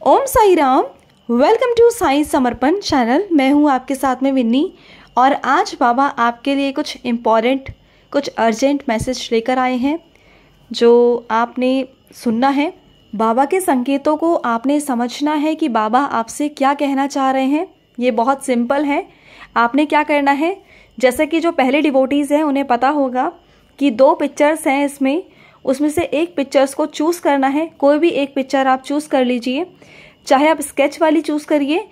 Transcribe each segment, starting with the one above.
Om Sai Ram. Welcome to Sai Samarpan channel. मैं हूँ आपके साथ में विन्नी और आज बाबा आपके लिए कुछ इम्पॉर्टेंट, कुछ अर्जेंट मैसेज लेकर आए हैं जो आपने सुनना है। बाबा के संकेतों को आपने समझना है कि बाबा आपसे क्या कहना चाह रहे हैं। ये बहुत सिंपल है। आपने क्या करना है, जैसे कि जो पहले डिवोटीज़ हैं उन्हें पता होगा कि 2 पिक्चर्स हैं इसमें, उसमें से एक पिक्चर्स को चूज़ करना है। कोई भी एक पिक्चर आप चूज़ कर लीजिए, चाहे आप स्केच वाली चूज़ करिए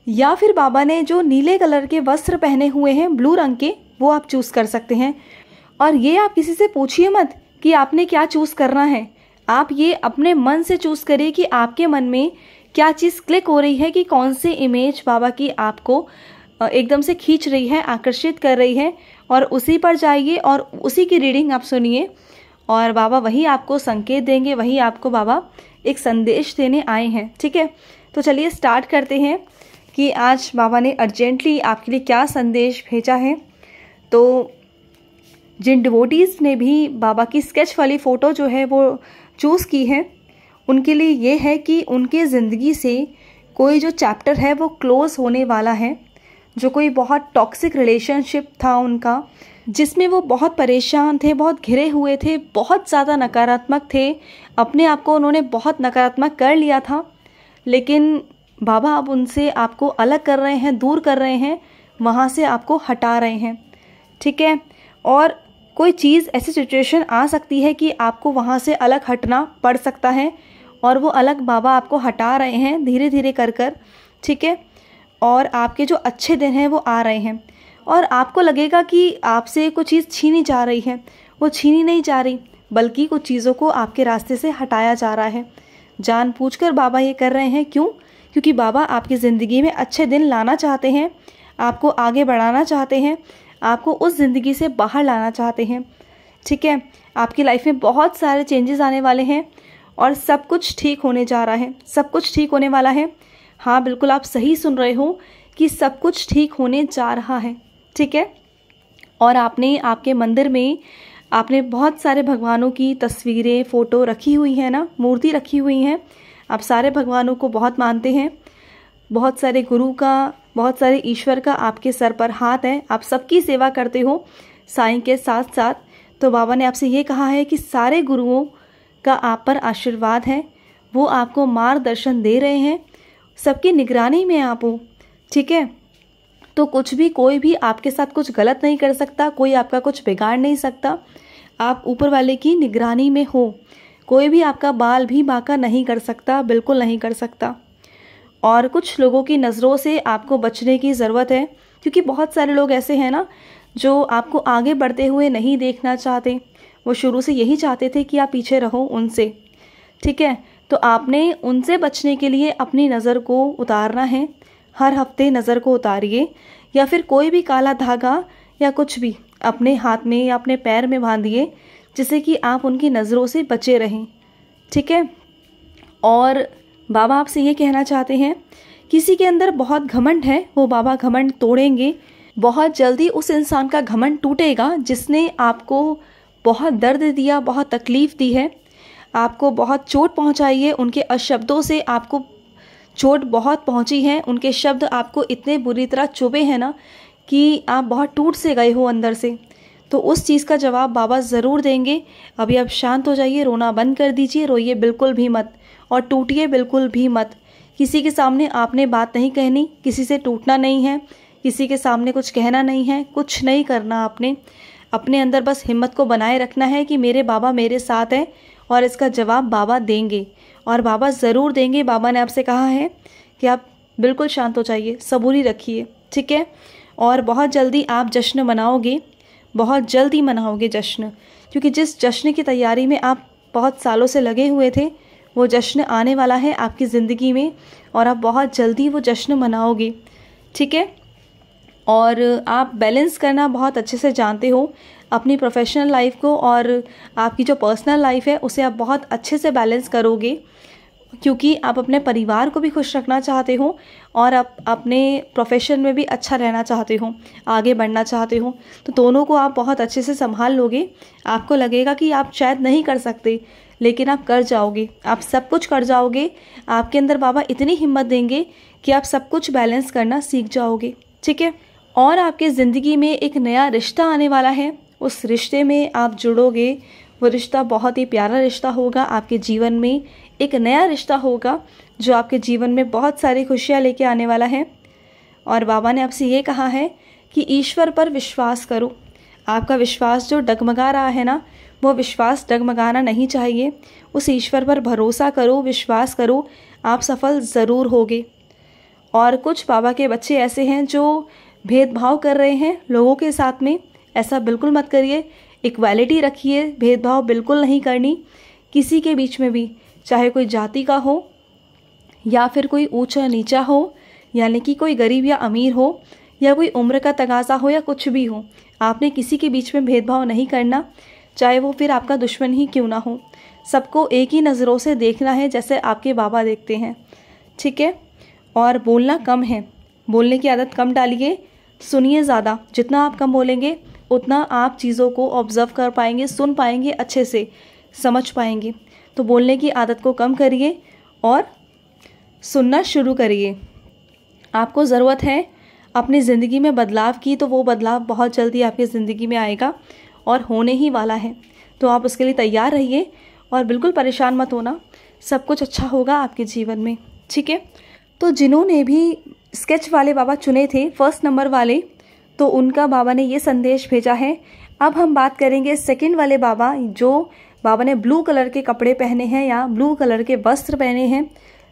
या फिर बाबा ने जो नीले कलर के वस्त्र पहने हुए हैं ब्लू रंग के, वो आप चूज़ कर सकते हैं। और ये आप किसी से पूछिए मत कि आपने क्या चूज़ करना है। आप ये अपने मन से चूज़ करिए कि आपके मन में क्या चीज़ क्लिक हो रही है, कि कौन सी इमेज बाबा की आपको एकदम से खींच रही है, आकर्षित कर रही है, और उसी पर जाइए और उसी की रीडिंग आप सुनिए और बाबा वही आपको संकेत देंगे, वही आपको बाबा एक संदेश देने आए हैं। ठीक है, तो चलिए स्टार्ट करते हैं कि आज बाबा ने अर्जेंटली आपके लिए क्या संदेश भेजा है। तो जिन डिवोटीज़ ने भी बाबा की स्केच वाली फ़ोटो जो है वो चूज़ की है, उनके लिए ये है कि उनके ज़िंदगी से कोई जो चैप्टर है वो क्लोज़ होने वाला है। जो कोई बहुत टॉक्सिक रिलेशनशिप था उनका, जिसमें वो बहुत परेशान थे, बहुत घिरे हुए थे, बहुत ज़्यादा नकारात्मक थे, अपने आप को उन्होंने बहुत नकारात्मक कर लिया था, लेकिन बाबा अब उनसे आपको अलग कर रहे हैं, दूर कर रहे हैं, वहाँ से आपको हटा रहे हैं। ठीक है, और कोई चीज़, ऐसी सिचुएशन आ सकती है कि आपको वहाँ से अलग हटना पड़ सकता है और वो अलग बाबा आपको हटा रहे हैं धीरे धीरे कर कर। ठीक है, और आपके जो अच्छे दिन हैं वो आ रहे हैं और आपको लगेगा कि आपसे कुछ चीज़ छीनी जा रही है। वो छीनी नहीं जा रही, बल्कि कुछ चीज़ों को आपके रास्ते से हटाया जा रहा है। जानबूझकर बाबा ये कर रहे हैं। क्यों? क्योंकि बाबा आपकी ज़िंदगी में अच्छे दिन लाना चाहते हैं, आपको आगे बढ़ाना चाहते हैं, आपको उस ज़िंदगी से बाहर लाना चाहते हैं। ठीक है, आपकी लाइफ में बहुत सारे चेंजेस आने वाले हैं और सब कुछ ठीक होने जा रहा है, सब कुछ ठीक होने वाला है। हाँ, बिल्कुल आप सही सुन रहे हो कि सब कुछ ठीक होने जा रहा है। ठीक है, और आपने आपके मंदिर में आपने बहुत सारे भगवानों की तस्वीरें, फ़ोटो रखी हुई हैं ना, मूर्ति रखी हुई हैं। आप सारे भगवानों को बहुत मानते हैं, बहुत सारे गुरु का, बहुत सारे ईश्वर का आपके सर पर हाथ है, आप सबकी सेवा करते हो साईं के साथ साथ। तो बाबा ने आपसे ये कहा है कि सारे गुरुओं का आप पर आशीर्वाद है, वो आपको मार्गदर्शन दे रहे हैं, सबकी निगरानी में आप हो। ठीक है, तो कुछ भी, कोई भी आपके साथ कुछ गलत नहीं कर सकता, कोई आपका कुछ बिगाड़ नहीं सकता। आप ऊपर वाले की निगरानी में हो, कोई भी आपका बाल भी बांका नहीं कर सकता, बिल्कुल नहीं कर सकता। और कुछ लोगों की नज़रों से आपको बचने की ज़रूरत है, क्योंकि बहुत सारे लोग ऐसे हैं ना जो आपको आगे बढ़ते हुए नहीं देखना चाहते। वो शुरू से यही चाहते थे कि आप पीछे रहो उनसे। ठीक है, तो आपने उनसे बचने के लिए अपनी नज़र को उतारना है। हर हफ्ते नज़र को उतारिए, या फिर कोई भी काला धागा या कुछ भी अपने हाथ में या अपने पैर में बांधिए, जिससे कि आप उनकी नज़रों से बचे रहें। ठीक है, और बाबा आपसे ये कहना चाहते हैं, किसी के अंदर बहुत घमंड है, वो बाबा घमंड तोड़ेंगे। बहुत जल्दी उस इंसान का घमंड टूटेगा जिसने आपको बहुत दर्द दिया, बहुत तकलीफ़ दी है, आपको बहुत चोट पहुंचाई है। उनके अशब्दों से आपको चोट बहुत पहुंची है, उनके शब्द आपको इतने बुरी तरह चुभे हैं ना कि आप बहुत टूट से गए हो अंदर से। तो उस चीज़ का जवाब बाबा ज़रूर देंगे। अभी आप शांत हो जाइए, रोना बंद कर दीजिए, रोइए बिल्कुल भी मत और टूटिए बिल्कुल भी मत। किसी के सामने आपने बात नहीं कहनी, किसी से टूटना नहीं है, किसी के सामने कुछ कहना नहीं है, कुछ नहीं करना आपने। अपने अंदर बस हिम्मत को बनाए रखना है कि मेरे बाबा मेरे साथ हैं और इसका जवाब बाबा देंगे, और बाबा ज़रूर देंगे। बाबा ने आपसे कहा है कि आप बिल्कुल शांत हो जाइए, सबूरी रखिए। ठीक है, और बहुत जल्दी आप जश्न मनाओगे, बहुत जल्दी मनाओगे जश्न, क्योंकि जिस जश्न की तैयारी में आप बहुत सालों से लगे हुए थे, वो जश्न आने वाला है आपकी ज़िंदगी में और आप बहुत जल्दी वो जश्न मनाओगे। ठीक है, और आप बैलेंस करना बहुत अच्छे से जानते हो, अपनी प्रोफेशनल लाइफ को और आपकी जो पर्सनल लाइफ है उसे आप बहुत अच्छे से बैलेंस करोगे, क्योंकि आप अपने परिवार को भी खुश रखना चाहते हो और आप अपने प्रोफेशन में भी अच्छा रहना चाहते हो, आगे बढ़ना चाहते हो। तो दोनों को आप बहुत अच्छे से संभाल लोगे। आपको लगेगा कि आप शायद नहीं कर सकते, लेकिन आप कर जाओगे, आप सब कुछ कर जाओगे। आपके अंदर बाबा इतनी हिम्मत देंगे कि आप सब कुछ बैलेंस करना सीख जाओगे, ठीक है। और आपके ज़िंदगी में एक नया रिश्ता आने वाला है, उस रिश्ते में आप जुड़ोगे। वो रिश्ता बहुत ही प्यारा रिश्ता होगा, आपके जीवन में एक नया रिश्ता होगा जो आपके जीवन में बहुत सारी खुशियाँ लेके आने वाला है। और बाबा ने आपसे ये कहा है कि ईश्वर पर विश्वास करो। आपका विश्वास जो डगमगा रहा है ना, वो विश्वास डगमगाना नहीं चाहिए। उस ईश्वर पर भरोसा करो, विश्वास करो, आप सफल ज़रूर होगे। और कुछ बाबा के बच्चे ऐसे हैं जो भेदभाव कर रहे हैं लोगों के साथ में, ऐसा बिल्कुल मत करिए। इक्वालिटी रखिए, भेदभाव बिल्कुल नहीं करनी किसी के बीच में भी, चाहे कोई जाति का हो या फिर कोई ऊंचा नीचा हो, यानी कि कोई गरीब या अमीर हो, या कोई उम्र का तगाज़ा हो या कुछ भी हो। आपने किसी के बीच में भेदभाव नहीं करना, चाहे वो फिर आपका दुश्मन ही क्यों ना हो। सबको एक ही नज़रों से देखना है जैसे आपके बाबा देखते हैं, ठीक है। और बोलना कम है, बोलने की आदत कम डालिए, सुनिए ज़्यादा। जितना आप कम बोलेंगे उतना आप चीज़ों को ऑब्ज़र्व कर पाएंगे, सुन पाएंगे, अच्छे से समझ पाएंगे। तो बोलने की आदत को कम करिए और सुनना शुरू करिए। आपको ज़रूरत है अपनी ज़िंदगी में बदलाव की, तो वो बदलाव बहुत जल्दी आपकी ज़िंदगी में आएगा और होने ही वाला है। तो आप उसके लिए तैयार रहिए और बिल्कुल परेशान मत होना, सब कुछ अच्छा होगा आपके जीवन में, ठीक है। तो जिन्होंने भी स्केच वाले बाबा चुने थे, फर्स्ट नंबर वाले, तो उनका बाबा ने ये संदेश भेजा है। अब हम बात करेंगे सेकंड वाले बाबा, जो बाबा ने ब्लू कलर के कपड़े पहने हैं या ब्लू कलर के वस्त्र पहने हैं,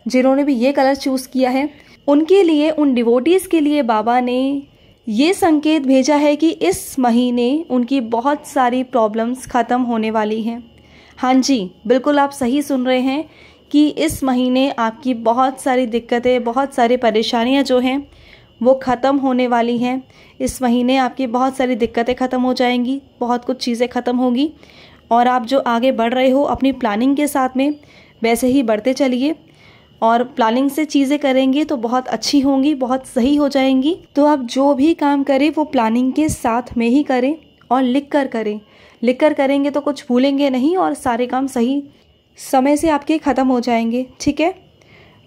जिन्होंने भी ये कलर चूज़ किया है, उनके लिए, उन डिवोटीज़ के लिए बाबा ने ये संकेत भेजा है कि इस महीने उनकी बहुत सारी प्रॉब्लम्स ख़त्म होने वाली हैं। हाँ जी, बिल्कुल आप सही सुन रहे हैं कि इस महीने आपकी बहुत सारी दिक्कतें, बहुत सारी परेशानियां जो हैं वो ख़त्म होने वाली हैं। इस महीने आपकी बहुत सारी दिक्कतें ख़त्म हो जाएंगी, बहुत कुछ चीज़ें ख़त्म होगी और आप जो आगे बढ़ रहे हो अपनी प्लानिंग के साथ में, वैसे ही बढ़ते चलिए। और प्लानिंग से चीज़ें करेंगे तो बहुत अच्छी होंगी, बहुत सही हो जाएंगी। तो आप जो भी काम करें वो प्लानिंग के साथ में ही करें और लिख कर करें। लिख कर करेंगे तो कुछ भूलेंगे नहीं और सारे काम सही समय से आपके ख़त्म हो जाएंगे, ठीक है।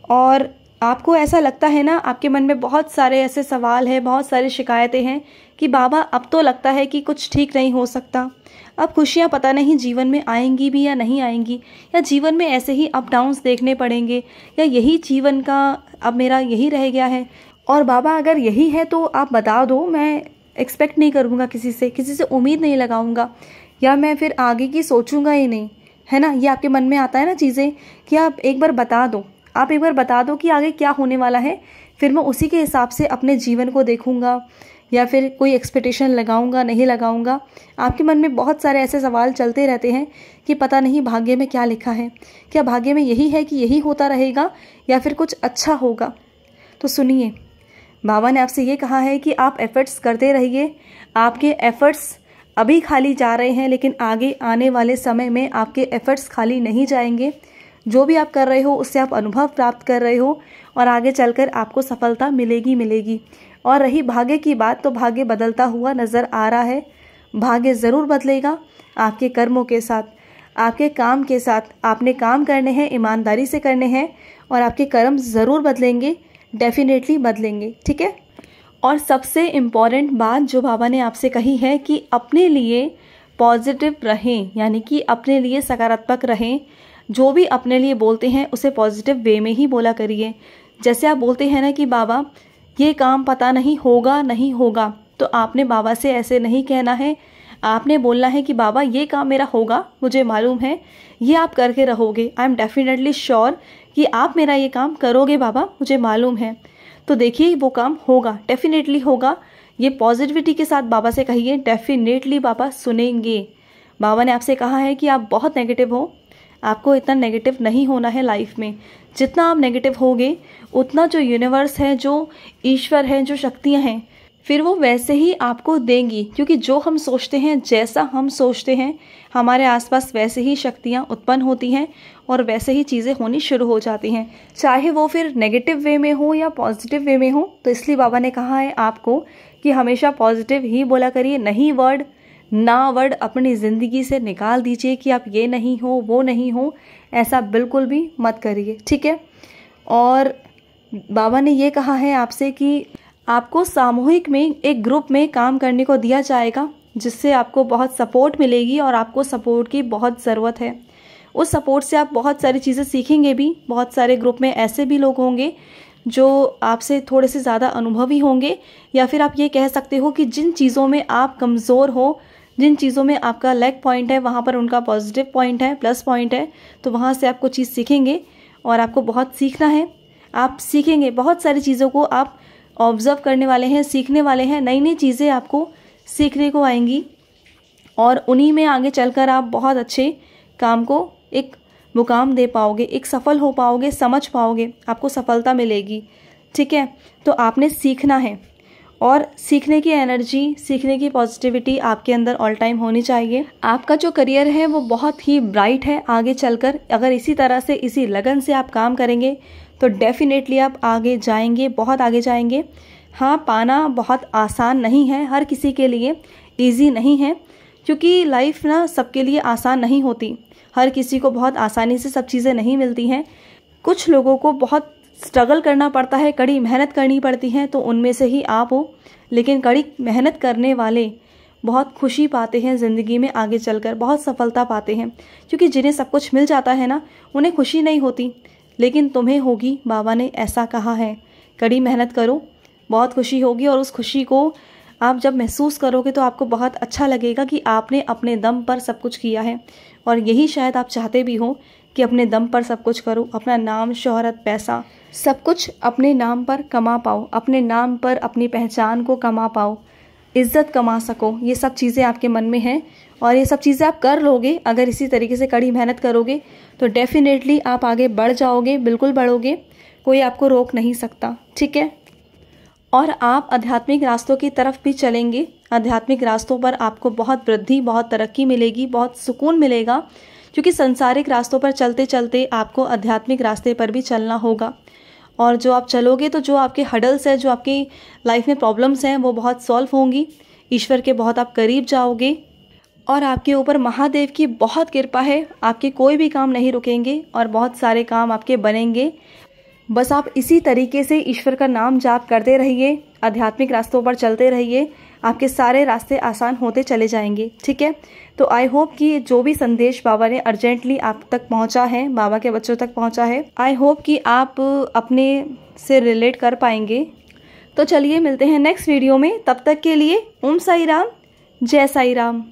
और आपको ऐसा लगता है ना, आपके मन में बहुत सारे ऐसे सवाल हैं, बहुत सारी शिकायतें हैं कि बाबा अब तो लगता है कि कुछ ठीक नहीं हो सकता, अब खुशियाँ पता नहीं जीवन में आएंगी भी या नहीं आएंगी, या जीवन में ऐसे ही अप डाउन्स देखने पड़ेंगे, या यही जीवन का अब मेरा यही रह गया है। और बाबा अगर यही है तो आप बता दो, मैं एक्सपेक्ट नहीं करूँगा किसी से उम्मीद नहीं लगाऊंगा, या मैं फिर आगे की सोचूंगा ही नहीं, है ना। ये आपके मन में आता है ना चीज़ें कि आप एक बार बता दो, आप एक बार बता दो कि आगे क्या होने वाला है, फिर मैं उसी के हिसाब से अपने जीवन को देखूंगा या फिर कोई एक्सपेक्टेशन लगाऊंगा नहीं लगाऊंगा। आपके मन में बहुत सारे ऐसे सवाल चलते रहते हैं कि पता नहीं भाग्य में क्या लिखा है, क्या भाग्य में यही है कि यही होता रहेगा या फिर कुछ अच्छा होगा। तो सुनिए, बाबा ने आपसे ये कहा है कि आप एफर्ट्स करते रहिए। आपके एफर्ट्स अभी खाली जा रहे हैं, लेकिन आगे आने वाले समय में आपके एफर्ट्स खाली नहीं जाएंगे। जो भी आप कर रहे हो उससे आप अनुभव प्राप्त कर रहे हो और आगे चलकर आपको सफलता मिलेगी। और रही भाग्य की बात, तो भाग्य बदलता हुआ नज़र आ रहा है। भाग्य ज़रूर बदलेगा आपके कर्मों के साथ, आपके काम के साथ। आपने काम करने हैं, ईमानदारी से करने हैं और आपके कर्म ज़रूर बदलेंगे, डेफिनेटली बदलेंगे, ठीक है। और सबसे इम्पॉर्टेंट बात जो बाबा ने आपसे कही है कि अपने लिए पॉजिटिव रहें, यानी कि अपने लिए सकारात्मक रहें। जो भी अपने लिए बोलते हैं उसे पॉजिटिव वे में ही बोला करिए। जैसे आप बोलते हैं ना कि बाबा ये काम पता नहीं होगा, तो आपने बाबा से ऐसे नहीं कहना है। आपने बोलना है कि बाबा ये काम मेरा होगा, मुझे मालूम है, ये आप करके रहोगे। आई एम डेफिनेटली श्योर कि आप मेरा ये काम करोगे बाबा, मुझे मालूम है। तो देखिए वो काम होगा, डेफिनेटली होगा। ये पॉजिटिविटी के साथ बाबा से कहिए, डेफिनेटली बाबा सुनेंगे। बाबा ने आपसे कहा है कि आप बहुत नेगेटिव हो, आपको इतना नेगेटिव नहीं होना है लाइफ में। जितना आप नेगेटिव होगे उतना जो यूनिवर्स है, जो ईश्वर है, जो शक्तियां हैं, फिर वो वैसे ही आपको देंगी। क्योंकि जो हम सोचते हैं, जैसा हम सोचते हैं, हमारे आसपास वैसे ही शक्तियां उत्पन्न होती हैं और वैसे ही चीज़ें होनी शुरू हो जाती हैं, चाहे वो फिर नेगेटिव वे में हो या पॉजिटिव वे में हो। तो इसलिए बाबा ने कहा है आपको कि हमेशा पॉजिटिव ही बोला करिए, नहीं वर्ड ना वर्ड अपनी ज़िंदगी से निकाल दीजिए कि आप ये नहीं हो, वो नहीं हो, ऐसा बिल्कुल भी मत करिए, ठीक है। और बाबा ने ये कहा है आपसे कि आपको सामूहिक में एक ग्रुप में काम करने को दिया जाएगा, जिससे आपको बहुत सपोर्ट मिलेगी और आपको सपोर्ट की बहुत ज़रूरत है। उस सपोर्ट से आप बहुत सारी चीज़ें सीखेंगे भी। बहुत सारे ग्रुप में ऐसे भी लोग होंगे जो आपसे थोड़े से ज़्यादा अनुभवी होंगे, या फिर आप ये कह सकते हो कि जिन चीज़ों में आप कमज़ोर हो, जिन चीज़ों में आपका लेग पॉइंट है, वहाँ पर उनका पॉजिटिव पॉइंट है, प्लस पॉइंट है। तो वहाँ से आपको चीज़ सीखेंगे और आपको बहुत सीखना है। आप सीखेंगे, बहुत सारी चीज़ों को आप ऑब्ज़र्व करने वाले हैं, सीखने वाले हैं। नई नई चीज़ें आपको सीखने को आएंगी और उन्हीं में आगे चलकर आप बहुत अच्छे काम को एक मुकाम दे पाओगे, एक सफल हो पाओगे, समझ पाओगे, आपको सफलता मिलेगी, ठीक है। तो आपने सीखना है और सीखने की एनर्जी, सीखने की पॉजिटिविटी आपके अंदर ऑल टाइम होनी चाहिए। आपका जो करियर है वो बहुत ही ब्राइट है आगे चलकर। अगर इसी तरह से, इसी लगन से आप काम करेंगे तो डेफिनेटली आप आगे जाएंगे, बहुत आगे जाएंगे। हाँ, पाना बहुत आसान नहीं है, हर किसी के लिए ईजी नहीं है, क्योंकि लाइफ ना सबके लिए आसान नहीं होती। हर किसी को बहुत आसानी से सब चीज़ें नहीं मिलती हैं। कुछ लोगों को बहुत स्ट्रगल करना पड़ता है, कड़ी मेहनत करनी पड़ती है, तो उनमें से ही आप हो। लेकिन कड़ी मेहनत करने वाले बहुत खुशी पाते हैं ज़िंदगी में आगे चलकर, बहुत सफलता पाते हैं। क्योंकि जिन्हें सब कुछ मिल जाता है ना, उन्हें खुशी नहीं होती, लेकिन तुम्हें होगी। बाबा ने ऐसा कहा है, कड़ी मेहनत करो, बहुत खुशी होगी। और उस खुशी को आप जब महसूस करोगे तो आपको बहुत अच्छा लगेगा कि आपने अपने दम पर सब कुछ किया है। और यही शायद आप चाहते भी हो कि अपने दम पर सब कुछ करो, अपना नाम, शोहरत, पैसा, सब कुछ अपने नाम पर कमा पाओ, अपने नाम पर अपनी पहचान को कमा पाओ, इज्जत कमा सको। ये सब चीज़ें आपके मन में हैं और ये सब चीज़ें आप कर लोगे। अगर इसी तरीके से कड़ी मेहनत करोगे तो डेफिनेटली आप आगे बढ़ जाओगे, बिल्कुल बढ़ोगे, कोई आपको रोक नहीं सकता, ठीक है। और आप आध्यात्मिक रास्तों की तरफ भी चलेंगे। आध्यात्मिक रास्तों पर आपको बहुत वृद्धि, बहुत तरक्की मिलेगी, बहुत सुकून मिलेगा, क्योंकि संसारिक रास्तों पर चलते चलते आपको आध्यात्मिक रास्ते पर भी चलना होगा। और जो आप चलोगे तो जो आपके हडल्स हैं, जो आपकी लाइफ में प्रॉब्लम्स हैं, वो बहुत सॉल्व होंगी। ईश्वर के बहुत आप करीब जाओगे और आपके ऊपर महादेव की बहुत कृपा है। आपके कोई भी काम नहीं रुकेंगे और बहुत सारे काम आपके बनेंगे। बस आप इसी तरीके से ईश्वर का नाम जाप करते रहिए, आध्यात्मिक रास्तों पर चलते रहिए, आपके सारे रास्ते आसान होते चले जाएंगे, ठीक है। तो आई होप कि जो भी संदेश बाबा ने अर्जेंटली आप तक पहुंचा है, बाबा के बच्चों तक पहुंचा है, आई होप कि आप अपने से रिलेट कर पाएंगे। तो चलिए मिलते हैं नेक्स्ट वीडियो में, तब तक के लिए ओम साई राम, जय साई राम।